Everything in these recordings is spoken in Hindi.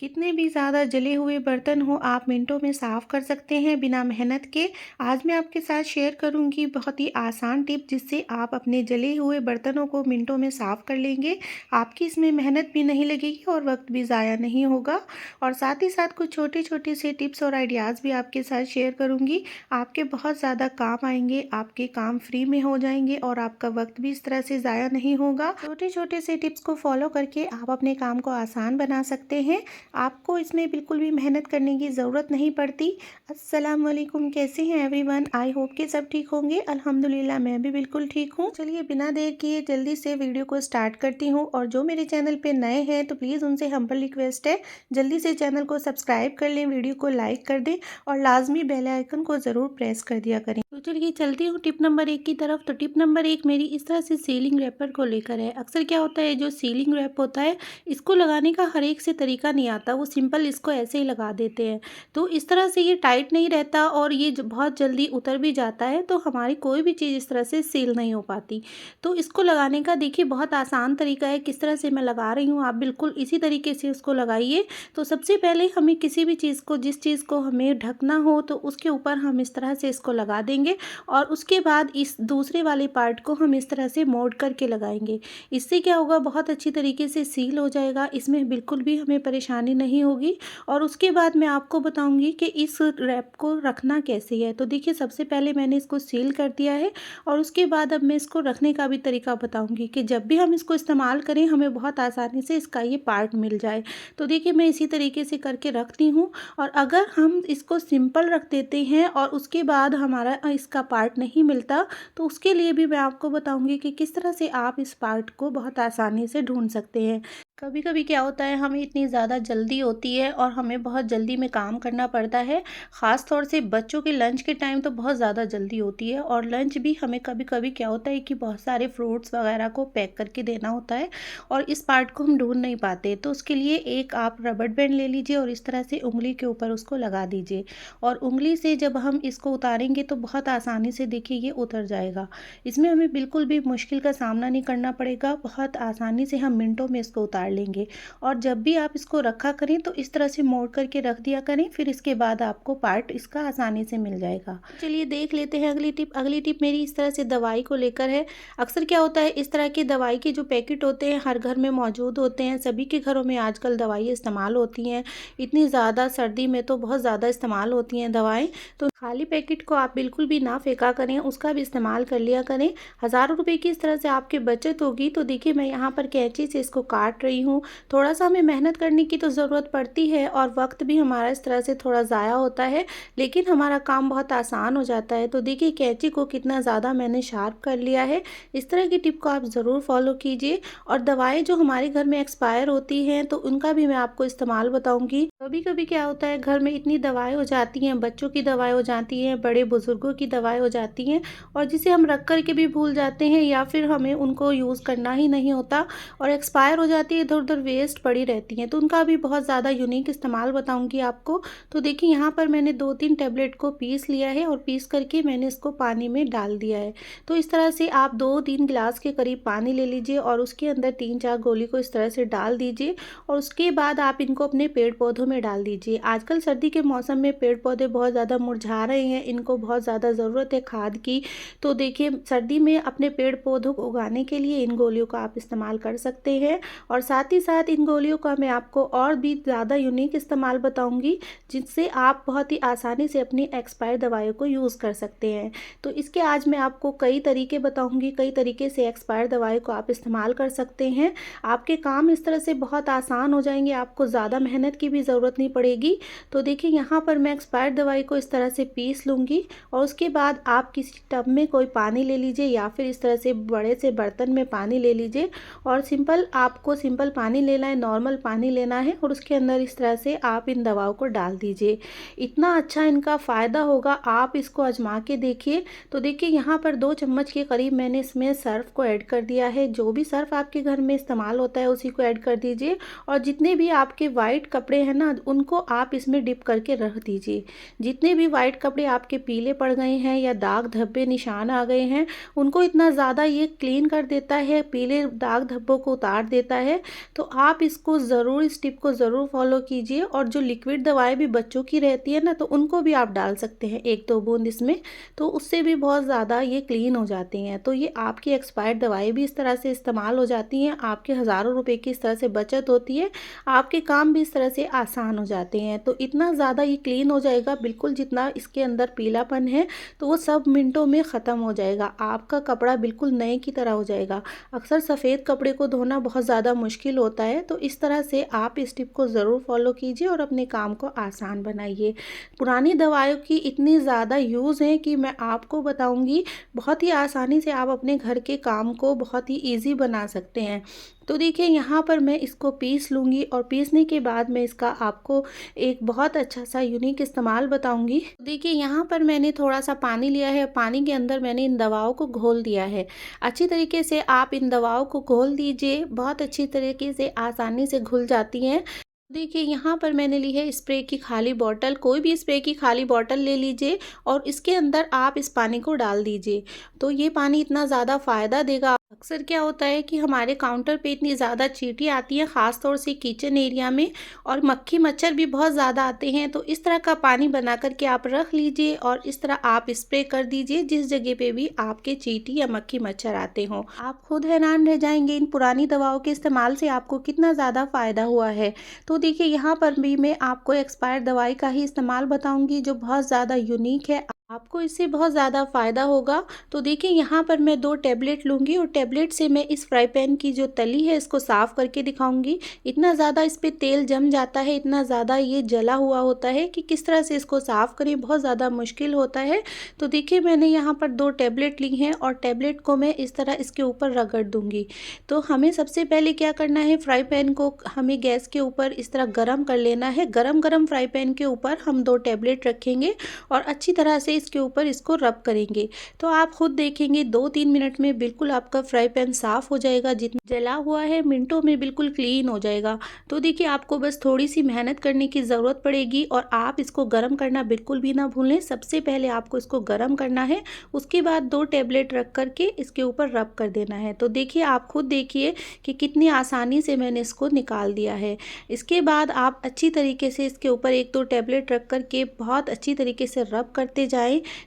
कितने भी ज़्यादा जले हुए बर्तन हो आप मिनटों में साफ़ कर सकते हैं बिना मेहनत के। आज मैं आपके साथ शेयर करूंगी बहुत ही आसान टिप जिससे आप अपने जले हुए बर्तनों को मिनटों में साफ़ कर लेंगे। आपकी इसमें मेहनत भी नहीं लगेगी और वक्त भी ज़ाया नहीं होगा। और साथ ही साथ कुछ छोटे छोटे से टिप्स और आइडियाज़ भी आपके साथ शेयर करूंगी। आपके बहुत ज़्यादा काम आएंगे, आपके काम फ्री में हो जाएंगे और आपका वक्त भी इस तरह से ज़ाया नहीं होगा। छोटे छोटे से टिप्स को फॉलो करके आप अपने काम को आसान बना सकते हैं। आपको इसमें बिल्कुल भी मेहनत करने की ज़रूरत नहीं पड़ती। अस्सलाम वालेकुम, कैसे हैं एवरीवन? आई होप कि सब ठीक होंगे। अल्हम्दुलिल्लाह मैं भी बिल्कुल ठीक हूँ। चलिए बिना देर किए जल्दी से वीडियो को स्टार्ट करती हूँ। और जो मेरे चैनल पे नए हैं तो प्लीज़ उनसे हम्बल रिक्वेस्ट है, जल्दी से चैनल को सब्सक्राइब कर लें, वीडियो को लाइक कर दें और लाजमी बेल आइकन को ज़रूर प्रेस कर दिया करें। तो चलिए चलती हूँ टिप नंबर 1 की तरफ। तो टिप नंबर 1 मेरी इस तरह से सीलिंग रैपर को लेकर है। अक्सर क्या होता है, जो सीलिंग रैप होता है इसको लगाने का हर एक से तरीका नहीं आता, वो सिंपल इसको ऐसे ही लगा देते हैं। तो इस तरह से ये टाइट नहीं रहता और ये बहुत जल्दी उतर भी जाता है, तो हमारी कोई भी चीज़ इस तरह से सील नहीं हो पाती। तो इसको लगाने का देखिए बहुत आसान तरीका है। किस तरह से मैं लगा रही हूँ, आप बिल्कुल इसी तरीके से उसको लगाइए। तो सबसे पहले हमें किसी भी चीज़ को, जिस चीज़ को हमें ढकना हो तो उसके ऊपर हम इस तरह से इसको लगा देंगे और उसके बाद इस दूसरे वाले पार्ट को हम इस तरह से मोड़ करके लगाएंगे। इससे क्या होगा, बहुत अच्छी तरीके से सील हो जाएगा, इसमें बिल्कुल भी हमें परेशानी नहीं होगी। और उसके बाद मैं आपको बताऊंगी कि इस रैप को रखना कैसे है। तो देखिए सबसे पहले मैंने इसको सील कर दिया है और उसके बाद अब मैं इसको रखने का भी तरीका बताऊंगी कि जब भी हम इसको इस्तेमाल करें हमें बहुत आसानी से इसका ये पार्ट मिल जाए। तो देखिए मैं इसी तरीके से करके रखती हूँ। और अगर हम इसको सिंपल रख देते हैं और उसके बाद हमारा इसका पार्ट नहीं मिलता, तो उसके लिए भी मैं आपको बताऊंगी कि किस तरह से आप इस पार्ट को बहुत आसानी से ढूंढ सकते हैं। कभी कभी क्या होता है, हमें इतनी ज़्यादा जल्दी होती है और हमें बहुत जल्दी में काम करना पड़ता है। ख़ास तौर से बच्चों के लंच के टाइम तो बहुत ज़्यादा जल्दी होती है और लंच भी हमें कभी कभी क्या होता है कि बहुत सारे फ्रूट्स वगैरह को पैक करके देना होता है और इस पार्ट को हम ढूंढ नहीं पाते। तो उसके लिए एक आप रबड़ बैंड ले लीजिए और इस तरह से उंगली के ऊपर उसको लगा दीजिए और उंगली से जब हम इसको उतारेंगे तो बहुत आसानी से देखिए ये उतर जाएगा। इसमें हमें बिल्कुल भी मुश्किल का सामना नहीं करना पड़ेगा, बहुत आसानी से हम मिनटों में इसको उतार लेंगे। और जब भी आप इसको रखा करें तो इस तरह से मोड़ करके रख दिया करें, फिर इसके बाद आपको पार्ट इसका आसानी से मिल जाएगा। चलिए देख लेते हैं अगली टिप। अगली टिप मेरी इस तरह से दवाई को लेकर है। अक्सर क्या होता है, इस तरह के दवाई के जो पैकेट होते हैं हर घर में मौजूद होते हैं, सभी के घरों में आजकल दवाई इस्तेमाल होती हैं। इतनी ज़्यादा सर्दी में तो बहुत ज़्यादा इस्तेमाल होती हैं दवाएं। तो खाली पैकेट को आप बिल्कुल भी ना फेंका करें, उसका भी इस्तेमाल कर लिया करें। हज़ारों रुपए की इस तरह से आपकी बचत होगी। तो देखिए मैं यहाँ पर कैंची से इसको काट रही हूँ। थोड़ा सा हमें मेहनत करने की तो ज़रूरत पड़ती है और वक्त भी हमारा इस तरह से थोड़ा ज़ाया होता है, लेकिन हमारा काम बहुत आसान हो जाता है। तो देखिए कैंची को कितना ज़्यादा मैंने शार्प कर लिया है। इस तरह की टिप को आप ज़रूर फॉलो कीजिए। और दवाएं जो हमारे घर में एक्सपायर होती हैं तो उनका भी मैं आपको इस्तेमाल बताऊंगी। कभी कभी क्या होता है, घर में इतनी दवाएं हो जाती हैं, बच्चों की दवाएं हो जाती हैं, बड़े बुजुर्गों की दवाएं हो जाती हैं और जिसे हम रख कर के भी भूल जाते हैं या फिर हमें उनको यूज़ करना ही नहीं होता और एक्सपायर हो जाती है, इधर उधर वेस्ट पड़ी रहती हैं। तो उनका भी बहुत ज़्यादा यूनिक इस्तेमाल बताऊंगी आपको। तो देखिए यहाँ पर मैंने 2-3 टैबलेट को पीस लिया है और पीस करके मैंने इसको पानी में डाल दिया है। तो इस तरह से आप 2-3 गिलास के करीब पानी ले लीजिए और उसके अंदर 3-4 गोली को इस तरह से डाल दीजिए और उसके बाद आप इनको अपने पेड़ पौधों में डाल दीजिए। आजकल सर्दी के मौसम में पेड़ पौधे बहुत ज़्यादा मुरझा रहे हैं, इनको बहुत ज़्यादा ज़रूरत है खाद की। तो देखिए सर्दी में अपने पेड़ पौधों को उगाने के लिए इन गोलियों का आप इस्तेमाल कर सकते हैं। और साथ ही साथ इन गोलियों का मैं आपको और भी ज़्यादा यूनिक इस्तेमाल बताऊंगी, जिससे आप बहुत ही आसानी से अपनी एक्सपायर दवाइयों को यूज़ कर सकते हैं। तो इसके आज मैं आपको कई तरीके बताऊंगी, कई तरीके से एक्सपायर दवाई को आप इस्तेमाल कर सकते हैं। आपके काम इस तरह से बहुत आसान हो जाएंगे, आपको ज़्यादा मेहनत की भी ज़रूरत नहीं पड़ेगी। तो देखिए यहाँ पर मैं एक्सपायर दवाई को इस तरह से पीस लूँगी और उसके बाद आप किसी टब में कोई पानी ले लीजिए या फिर इस तरह से बड़े से बर्तन में पानी ले लीजिए और आपको सिंपल पानी लेना है, नॉर्मल पानी लेना है और उसके अंदर इस तरह से आप इन दवाओं को डाल दीजिए। इतना अच्छा इनका फ़ायदा होगा, आप इसको आजमा के देखिए। तो देखिए यहाँ पर 2 चम्मच के करीब मैंने इसमें सर्फ को ऐड कर दिया है। जो भी सर्फ आपके घर में इस्तेमाल होता है उसी को ऐड कर दीजिए और जितने भी आपके वाइट कपड़े हैं ना, उनको आप इसमें डिप करके रख दीजिए। जितने भी वाइट कपड़े आपके पीले पड़ गए हैं या दाग धब्बे निशान आ गए हैं, उनको इतना ज़्यादा ये क्लीन कर देता है, पीले दाग धब्बों को उतार देता है तो आप इसको ज़रूर, इस टिप को ज़रूर फॉलो कीजिए। और जो लिक्विड दवाएँ भी बच्चों की रहती है ना, तो उनको भी आप डाल सकते हैं 1-2 बूंद इसमें, तो उससे भी बहुत ज़्यादा ये क्लीन हो जाती हैं। तो ये आपकी एक्सपायर्ड दवाई भी इस तरह से इस्तेमाल हो जाती हैं, आपके हज़ारों रुपए की इस तरह से बचत होती है, आपके काम भी इस तरह से आसान हो जाते हैं। तो इतना ज़्यादा ये क्लीन हो जाएगा, बिल्कुल जितना इसके अंदर पीलापन है तो वो सब मिनटों में ख़त्म हो जाएगा। आपका कपड़ा बिल्कुल नए की तरह हो जाएगा। अक्सर सफ़ेद कपड़े को धोना बहुत ज़्यादा मुश्किल होता है, तो इस तरह से आप इस टिप को ज़रूर फॉलो कीजिए और अपने काम को आसान बनाइए। पुरानी दवाइयों की इतनी ज़्यादा यूज़ है कि मैं आपको बताऊँगी, बहुत ही आसानी से आप अपने घर के काम को बहुत ही ईज़ी बना सकते हैं। तो देखिए यहाँ पर मैं इसको पीस लूँगी और पीसने के बाद मैं इसका आपको एक बहुत अच्छा सा यूनिक इस्तेमाल बताऊँगी। देखिए यहाँ पर मैंने थोड़ा-सा पानी लिया है, पानी के अंदर मैंने इन दवाओं को घोल दिया है। अच्छी तरीके से आप इन दवाओं को घोल दीजिए, बहुत अच्छी तरीके से आसानी से घुल जाती हैं। देखिए यहाँ पर मैंने ली है स्प्रे की खाली बॉटल, कोई भी स्प्रे की खाली बॉटल ले लीजिए और इसके अंदर आप इस पानी को डाल दीजिए। तो ये पानी इतना ज़्यादा फ़ायदा देगा। अक्सर क्या होता है कि हमारे काउंटर पे इतनी ज़्यादा चींटियाँ आती हैं, ख़ास तौर से किचन एरिया में, और मक्खी मच्छर भी बहुत ज़्यादा आते हैं। तो इस तरह का पानी बना कर के आप रख लीजिए और इस तरह आप स्प्रे कर दीजिए जिस जगह पे भी आपके चींटी या मक्खी मच्छर आते हों। आप खुद हैरान रह जाएंगे इन पुरानी दवाओं के इस्तेमाल से आपको कितना ज़्यादा फ़ायदा हुआ है। तो देखिए यहाँ पर भी मैं आपको एक्सपायर्ड दवाई का ही इस्तेमाल बताऊंगी जो बहुत ज़्यादा यूनिक है, आपको इससे बहुत ज़्यादा फ़ायदा होगा। तो देखिए यहाँ पर मैं 2 टैबलेट लूँगी और टैबलेट से मैं इस फ्राई पैन की जो तली है इसको साफ़ करके दिखाऊंगी। इतना ज़्यादा इस पे तेल जम जाता है, इतना ज़्यादा ये जला हुआ होता है कि किस तरह से इसको साफ़ करें, बहुत ज़्यादा मुश्किल होता है। तो देखिए मैंने यहाँ पर 2 टैबलेट ली हैं और टैबलेट को मैं इस तरह इसके ऊपर रगड़ दूँगी। तो हमें सबसे पहले क्या करना है, फ्राई पैन को हमें गैस के ऊपर इस तरह गर्म कर लेना है। गरम फ्राई पैन के ऊपर हम 2 टैबलेट रखेंगे और अच्छी तरह से इसके ऊपर इसको रब करेंगे। तो आप खुद देखेंगे 2-3 मिनट में बिल्कुल आपका फ्राई पैन साफ़ हो जाएगा, जितना जला हुआ है मिनटों में बिल्कुल क्लीन हो जाएगा। तो देखिए आपको बस थोड़ी सी मेहनत करने की ज़रूरत पड़ेगी और आप इसको गर्म करना बिल्कुल भी ना भूलें। सबसे पहले आपको इसको गर्म करना है, उसके बाद 2 टैबलेट रख करके इसके ऊपर रब कर देना है। तो देखिए आप खुद देखिए कि कितनी आसानी से मैंने इसको निकाल दिया है। इसके बाद आप अच्छी तरीके से इसके ऊपर 1-2 टैबलेट रख कर के बहुत अच्छी तरीके से रब करते जाएं,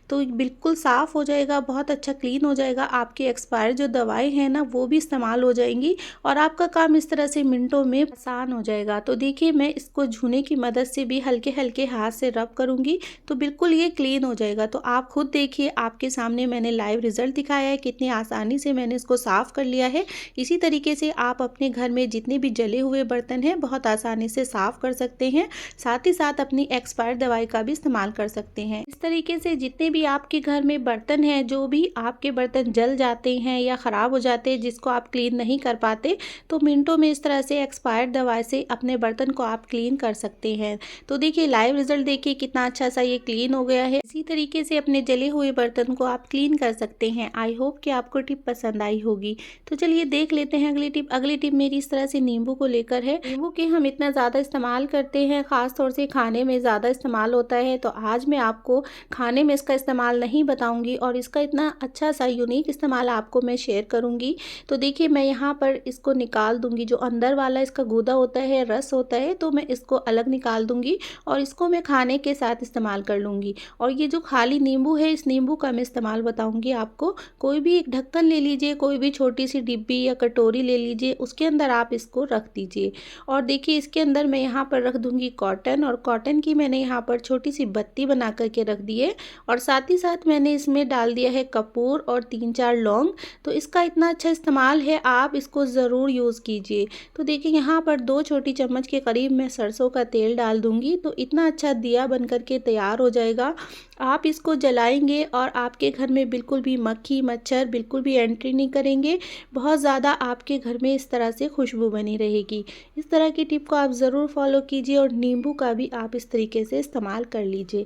तो बिल्कुल साफ़ हो जाएगा, बहुत अच्छा क्लीन हो जाएगा। आपकी एक्सपायर जो दवाएं हैं ना वो भी इस्तेमाल हो जाएंगी और आपका काम इस तरह से मिनटों में आसान हो जाएगा। तो देखिए मैं इसको छूने की मदद से भी हल्के हल्के हाथ से रब करूँगी तो बिल्कुल ये क्लीन हो जाएगा। तो आप खुद देखिए, आपके सामने मैंने लाइव रिजल्ट दिखाया है, कितनी आसानी से मैंने इसको साफ़ कर लिया है। इसी तरीके से आप अपने घर में जितने भी जले हुए बर्तन हैं बहुत आसानी से साफ़ कर सकते हैं, साथ ही साथ अपनी एक्सपायर्ड दवाई का भी इस्तेमाल कर सकते हैं। इस तरीके से जितने भी आपके घर में बर्तन हैं, जो भी आपके बर्तन जल जाते हैं या ख़राब हो जाते हैं जिसको आप क्लीन नहीं कर पाते, तो मिनटों में इस तरह से एक्सपायर्ड दवाई से अपने बर्तन को आप क्लीन कर सकते हैं। तो देखिए लाइव रिजल्ट देखिए कितना अच्छा सा ये क्लीन हो गया है। इसी तरीके से अपने जले हुए बर्तन को आप क्लीन कर सकते हैं। आई होप कि आपको टिप पसंद आई होगी। तो चलिए देख लेते हैं अगली टिप। अगली टिप मेरी इस तरह से नींबू को लेकर है। नींबू के हम इतना ज़्यादा इस्तेमाल करते हैं, ख़ास तौर से खाने में ज़्यादा इस्तेमाल होता है। तो आज मैं आपको खाने में इसका इस्तेमाल नहीं बताऊंगी और इसका इतना अच्छा सा यूनिक इस्तेमाल आपको मैं शेयर करूंगी। तो देखिए मैं यहाँ पर इसको निकाल दूंगी, जो अंदर वाला इसका गूदा होता है, रस होता है, तो मैं इसको अलग निकाल दूंगी और इसको मैं खाने के साथ इस्तेमाल कर लूँगी। और ये जो खाली नींबू है, इस नींबू का मैं इस्तेमाल बताऊँगी आपको। कोई भी एक ढक्कन ले लीजिए, कोई भी छोटी सी डिब्बी या कटोरी ले लीजिए, उसके अंदर आप इसको रख दीजिए। और देखिए इसके अंदर मैं यहाँ पर रख दूँगी कॉटन, और कॉटन की मैंने यहाँ पर छोटी सी बत्ती बना करके रख दी है और साथ ही साथ मैंने इसमें डाल दिया है कपूर और 3-4 लौंग। तो इसका इतना अच्छा इस्तेमाल है, आप इसको ज़रूर यूज़ कीजिए। तो देखिए यहाँ पर 2 छोटी चम्मच के करीब मैं सरसों का तेल डाल दूँगी, तो इतना अच्छा दिया बन करके तैयार हो जाएगा। आप इसको जलाएंगे और आपके घर में बिल्कुल भी मक्खी मच्छर बिल्कुल भी एंट्री नहीं करेंगे। बहुत ज़्यादा आपके घर में इस तरह से खुशबू बनी रहेगी। इस तरह की टिप को आप ज़रूर फॉलो कीजिए और नींबू का भी आप इस तरीके से इस्तेमाल कर लीजिए।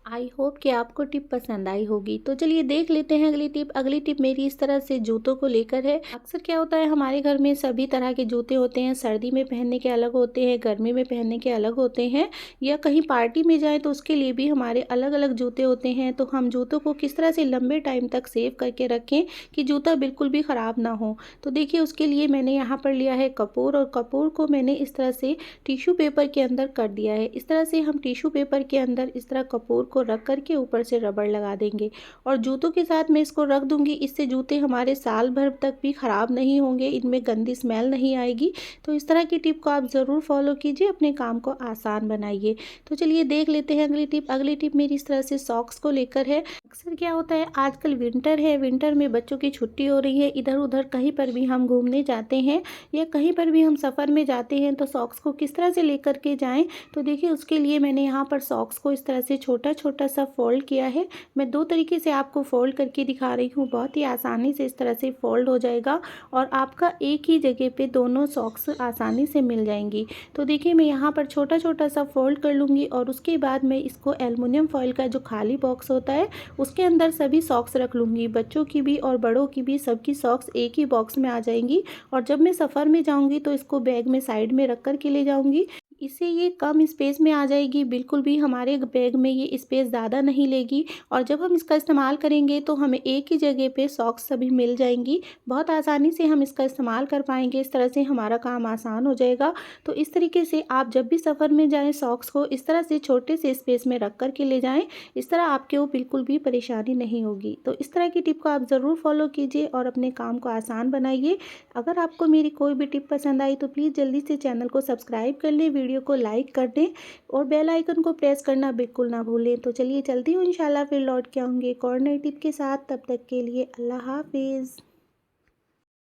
आई होप कि आपको टिप पसंद आई होगी। तो चलिए देख लेते हैं अगली टिप। अगली टिप मेरी इस तरह से जूतों को लेकर है। अक्सर क्या होता है, हमारे घर में सभी तरह के जूते होते हैं। सर्दी में पहनने के अलग होते हैं, गर्मी में पहनने के अलग होते हैं, या कहीं पार्टी में जाएँ तो उसके लिए भी हमारे अलग-अलग जूते होते हैं। तो हम जूतों को किस तरह से लंबे टाइम तक सेव करके रखें कि जूता बिल्कुल भी ख़राब ना हो। तो देखिए उसके लिए मैंने यहाँ पर लिया है कपूर, और कपूर को मैंने इस तरह से टिश्यू पेपर के अंदर कर दिया है। इस तरह से हम टिश्यू पेपर के अंदर इस तरह कपूर को रख कर के ऊपर से रबड़ लगा देंगे, और जूतों के साथ मैं इसको रख दूंगी। इससे जूते हमारे साल भर तक भी ख़राब नहीं होंगे, इनमें गंदी स्मेल नहीं आएगी। तो इस तरह की टिप को आप ज़रूर फॉलो कीजिए, अपने काम को आसान बनाइए। तो चलिए देख लेते हैं अगली टिप। अगली टिप मेरी इस तरह से सॉक्स को लेकर है। अक्सर क्या होता है, आजकल विंटर है, विंटर में बच्चों की छुट्टी हो रही है, इधर उधर कहीं पर भी हम घूमने जाते हैं या कहीं पर भी हम सफ़र में जाते हैं, तो सॉक्स को किस तरह से लेकर के जाएं। तो देखिए उसके लिए मैंने यहाँ पर सॉक्स को इस तरह से छोटा छोटा सा फोल्ड किया है। मैं दो तरीके से आपको फोल्ड करके दिखा रही हूँ, बहुत ही आसानी से इस तरह से फोल्ड हो जाएगा और आपका एक ही जगह पे दोनों सॉक्स आसानी से मिल जाएंगी। तो देखिए मैं यहाँ पर छोटा छोटा सा फोल्ड कर लूँगी, और उसके बाद मैं इसको एल्युमिनियम फॉइल का जो खाली बॉक्स होता है उसके अंदर सभी सॉक्स रख लूँगी, बच्चों की भी और बड़ों की भी, सबकी सॉक्स एक ही बॉक्स में आ जाएंगी। और जब मैं सफ़र में जाऊँगी तो इसको बैग में साइड में रख कर के ले जाऊँगी। इससे ये कम स्पेस में आ जाएगी, बिल्कुल भी हमारे बैग में ये स्पेस ज़्यादा नहीं लेगी, और जब हम इसका इस्तेमाल करेंगे तो हमें एक ही जगह पे सॉक्स सभी मिल जाएंगी। बहुत आसानी से हम इसका इस्तेमाल कर पाएंगे, इस तरह से हमारा काम आसान हो जाएगा। तो इस तरीके से आप जब भी सफ़र में जाएं, सॉक्स को इस तरह से छोटे से स्पेस में रख कर के ले जाएं। इस तरह आपके वो बिल्कुल भी परेशानी नहीं होगी। तो इस तरह की टिप को आप ज़रूर फॉलो कीजिए और अपने काम को आसान बनाइए। अगर आपको मेरी कोई भी टिप पसंद आई तो प्लीज़ जल्दी से चैनल को सब्सक्राइब कर लें, वीडियो को लाइक कर दें और बेल आइकन को प्रेस करना बिल्कुल ना भूलें। तो चलिए चलती हूँ, इंशाल्लाह फिर लौट के आऊँगी एक और नई टिप के साथ। तब तक के लिए अल्लाह हाफिज़।